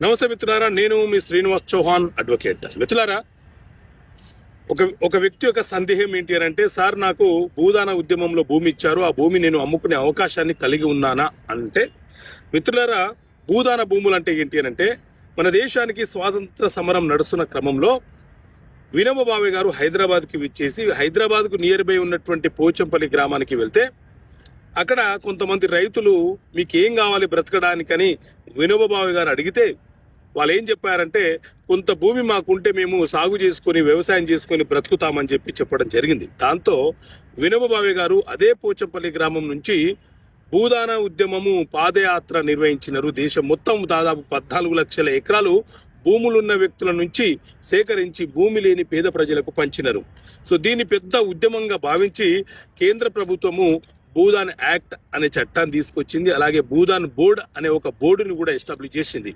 నమస్తే మిత్రులారా, నేను మీ శ్రీనివాస్ చౌహాన్ అడ్వకేట్. మిత్రులారా, ఒక వ్యక్తి యొక్క సందేహం ఏంటి అని అంటే, సార్ నాకు భూదాన ఉద్యమంలో భూమి ఇచ్చారు, ఆ భూమి నేను అమ్ముకునే అవకాశాన్ని కలిగి ఉన్నానా అంటే, మిత్రులారా, భూదాన భూములు అంటే ఏంటి అని అంటే, మన దేశానికి స్వాతంత్ర సమరం నడుస్తున్న క్రమంలో వినోబా భావే గారు హైదరాబాద్కి విచ్చేసి హైదరాబాద్కు నియర్ బై ఉన్నటువంటి పోచంపల్లి గ్రామానికి వెళ్తే అక్కడ కొంతమంది రైతులు మీకేం కావాలి బ్రతకడానికని వినోబా భావే గారు అడిగితే వాళ్ళు ఏం చెప్పారంటే, కొంత భూమి మాకుంటే మేము సాగు చేసుకుని వ్యవసాయం చేసుకుని బ్రతుకుతామని చెప్పడం జరిగింది. దాంతో వినోబా భావే గారు అదే పోచంపల్లి గ్రామం నుంచి భూదాన ఉద్యమము పాదయాత్ర నిర్వహించినారు. దేశం మొత్తం దాదాపు 14 లక్షల ఎకరాలు భూములున్న వ్యక్తుల నుంచి సేకరించి భూమి లేని పేద ప్రజలకు పంచినారు. సో దీన్ని పెద్ద ఉద్యమంగా భావించి కేంద్ర ప్రభుత్వము భూదాన్ యాక్ట్ అనే చట్టాన్ని తీసుకొచ్చింది. అలాగే భూదాన్ బోర్డ్ అనే ఒక బోర్డును కూడా ఎస్టాబ్లిష్ చేసింది.